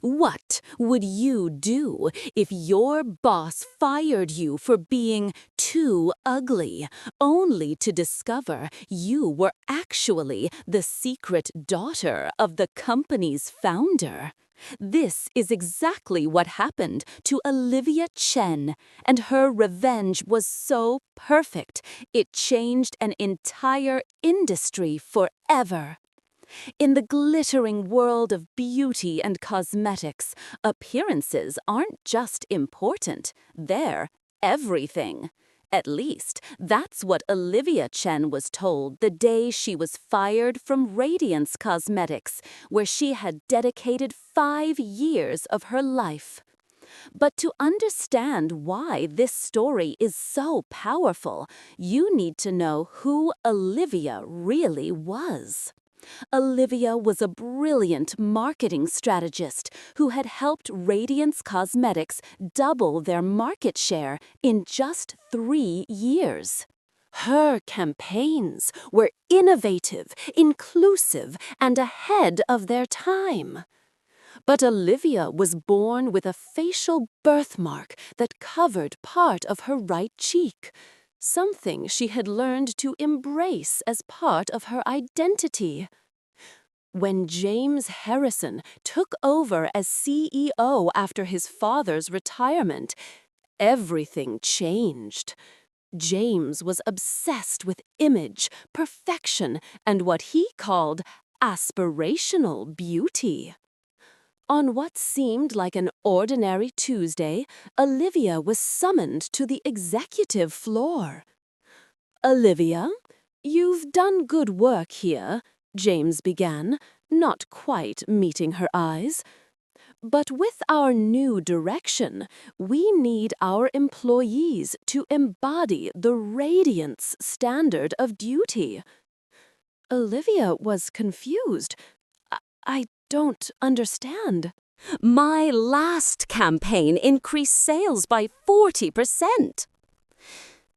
What would you do if your boss fired you for being too ugly, only to discover you were actually the secret daughter of the company's founder? This is exactly what happened to Olivia Chen, and her revenge was so perfect, it changed an entire industry forever. In the glittering world of beauty and cosmetics, appearances aren't just important, they're everything. At least, that's what Olivia Chen was told the day she was fired from Radiance Cosmetics, where she had dedicated 5 years of her life. But to understand why this story is so powerful, you need to know who Olivia really was. Olivia was a brilliant marketing strategist who had helped Radiance Cosmetics double their market share in just 3 years. Her campaigns were innovative, inclusive, and ahead of their time. But Olivia was born with a facial birthmark that covered part of her right cheek, something she had learned to embrace as part of her identity. When James Harrison took over as CEO after his father's retirement, everything changed. James was obsessed with image, perfection, and what he called aspirational beauty. On what seemed like an ordinary Tuesday, Olivia was summoned to the executive floor. "Olivia, you've done good work here," James began, not quite meeting her eyes. "But with our new direction, we need our employees to embody the Radiance standard of duty." Olivia was confused. I don't understand." "My last campaign increased sales by 40%.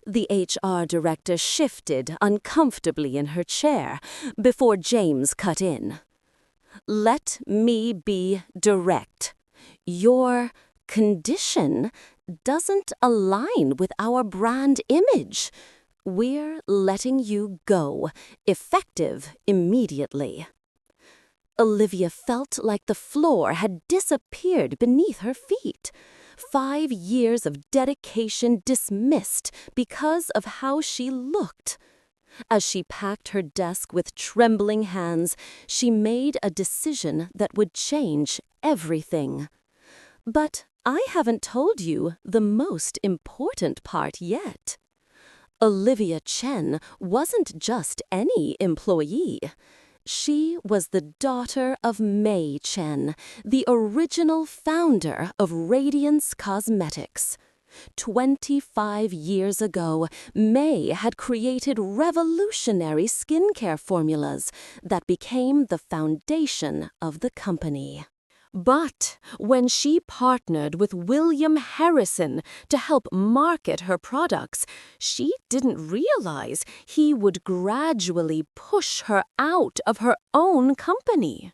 The HR director shifted uncomfortably in her chair before James cut in. "Let me be direct. Your condition doesn't align with our brand image. We're letting you go, effective immediately." Olivia felt like the floor had disappeared beneath her feet. 5 years of dedication dismissed because of how she looked. As she packed her desk with trembling hands, she made a decision that would change everything. But I haven't told you the most important part yet. Olivia Chen wasn't just any employee. She was the daughter of Mei Chen, the original founder of Radiance Cosmetics. 25 years ago, Mei had created revolutionary skincare formulas that became the foundation of the company. But when she partnered with William Harrison to help market her products, she didn't realize he would gradually push her out of her own company.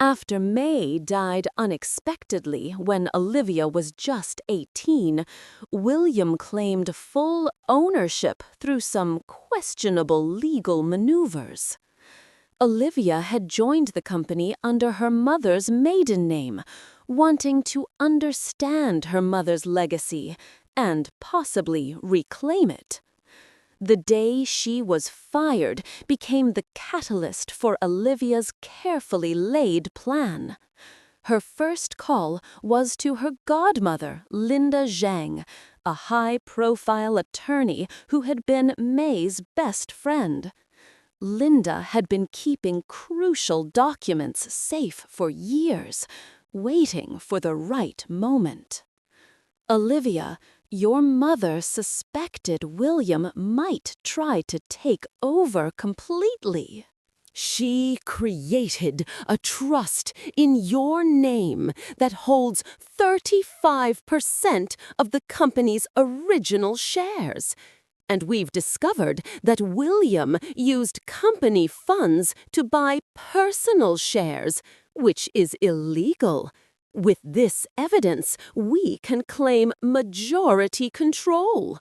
After Mei died unexpectedly when Olivia was just 18, William claimed full ownership through some questionable legal maneuvers. Olivia had joined the company under her mother's maiden name, wanting to understand her mother's legacy and possibly reclaim it. The day she was fired became the catalyst for Olivia's carefully laid plan. Her first call was to her godmother, Linda Zhang, a high-profile attorney who had been Mei's best friend. Linda had been keeping crucial documents safe for years, waiting for the right moment. "Olivia, your mother suspected William might try to take over completely. She created a trust in your name that holds 35% of the company's original shares. And we've discovered that William used company funds to buy personal shares, which is illegal. With this evidence, we can claim majority control.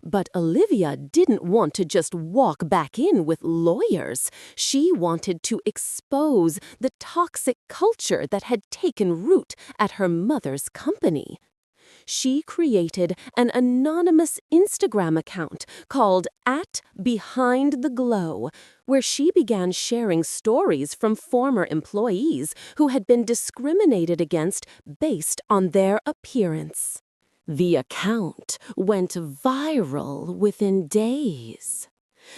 But Olivia didn't want to just walk back in with lawyers. She wanted to expose the toxic culture that had taken root at her mother's company. She created an anonymous Instagram account called @BehindTheGlow, where she began sharing stories from former employees who had been discriminated against based on their appearance. The account went viral within days.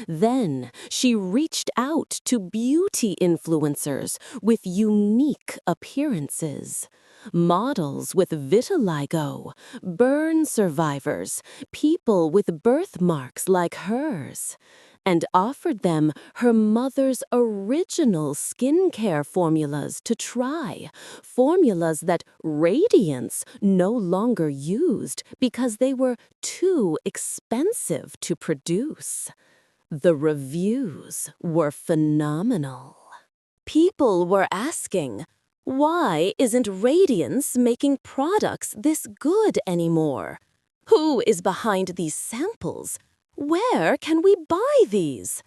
Then she reached out to beauty influencers with unique appearances, models with vitiligo, burn survivors, people with birthmarks like hers, and offered them her mother's original skincare formulas to try, formulas that Radiance no longer used because they were too expensive to produce. The reviews were phenomenal. People were asking, why isn't Radiance making products this good anymore? Who is behind these samples? Where can we buy these?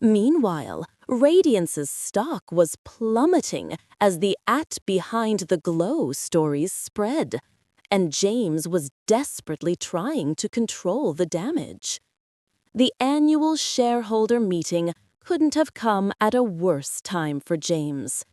Meanwhile, Radiance's stock was plummeting as the @BehindTheGlow stories spread, and James was desperately trying to control the damage. The annual shareholder meeting couldn't have come at a worse time for James.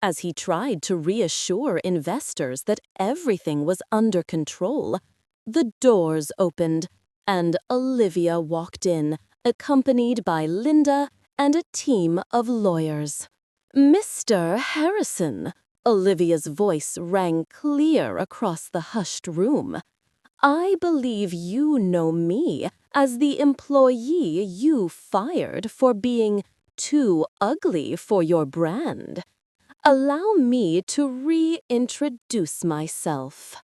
As he tried to reassure investors that everything was under control, the doors opened and Olivia walked in, accompanied by Linda and a team of lawyers. "Mr. Harrison," Olivia's voice rang clear across the hushed room. "I believe you know me as the employee you fired for being too ugly for your brand. Allow me to reintroduce myself.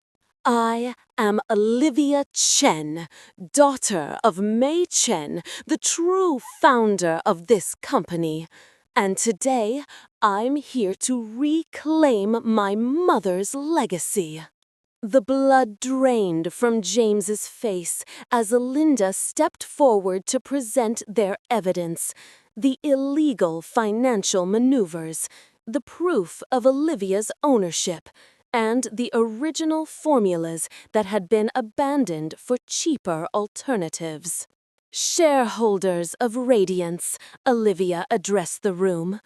I am Olivia Chen, daughter of Mei Chen, the true founder of this company. And today, I'm here to reclaim my mother's legacy." The blood drained from James's face as Linda stepped forward to present their evidence, the illegal financial maneuvers, the proof of Olivia's ownership, and the original formulas that had been abandoned for cheaper alternatives. "Shareholders of Radiance," Olivia addressed the room,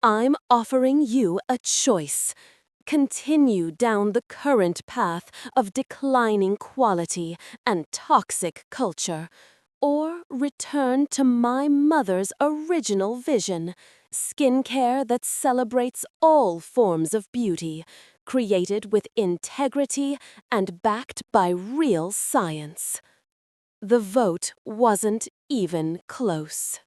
"I'm offering you a choice. Continue down the current path of declining quality and toxic culture, or return to my mother's original vision, skincare that celebrates all forms of beauty, created with integrity and backed by real science." The vote wasn't even close.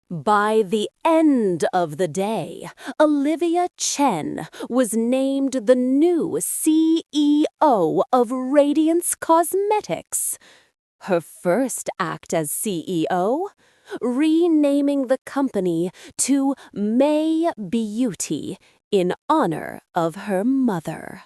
By the end of the day, Olivia Chen was named the new CEO of Radiance Cosmetics. Her first act as CEO? Renaming the company to Mei Beauty in honor of her mother.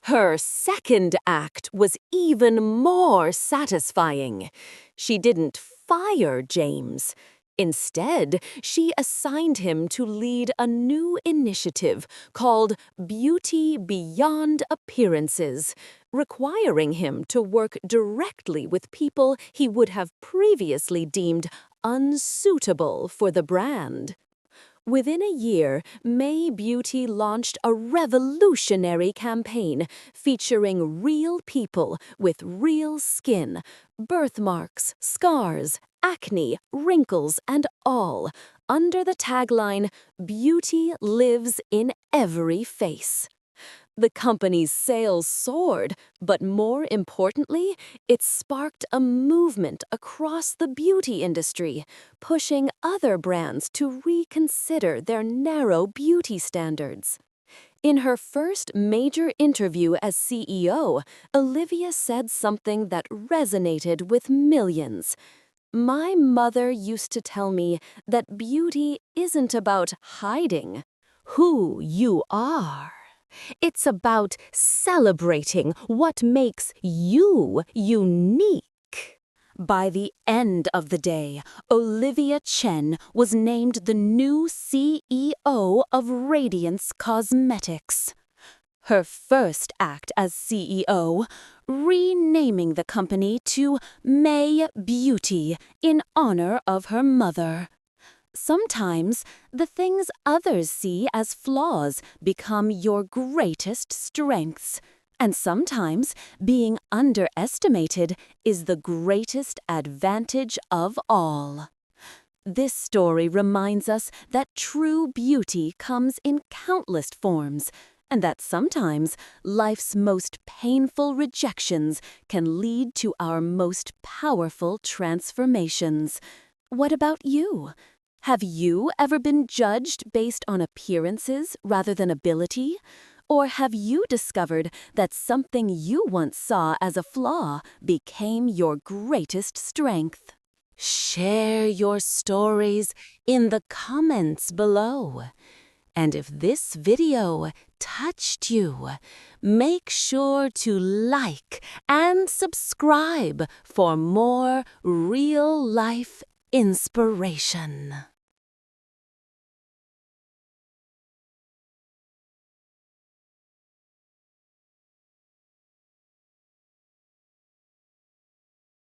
Her second act was even more satisfying. She didn't fire James. Instead, she assigned him to lead a new initiative called Beauty Beyond Appearances, requiring him to work directly with people he would have previously deemed unsuitable for the brand. Within a year, Mei Beauty launched a revolutionary campaign featuring real people with real skin, birthmarks, scars, acne, wrinkles, and all, under the tagline, "Beauty lives in every face." The company's sales soared, but more importantly, it sparked a movement across the beauty industry, pushing other brands to reconsider their narrow beauty standards. In her first major interview as CEO, Olivia said something that resonated with millions. "My mother used to tell me that beauty isn't about hiding who you are." It's about celebrating what makes you unique. By the end of the day, Olivia Chen was named the new CEO of Radiance Cosmetics. Her first act as CEO, renaming the company to Mei Beauty in honor of her mother. Sometimes, the things others see as flaws become your greatest strengths. And sometimes, being underestimated is the greatest advantage of all. This story reminds us that true beauty comes in countless forms, and that sometimes life's most painful rejections can lead to our most powerful transformations. What about you? Have you ever been judged based on appearances rather than ability? Or have you discovered that something you once saw as a flaw became your greatest strength? Share your stories in the comments below. And if this video touched you, make sure to like and subscribe for more real-life inspiration.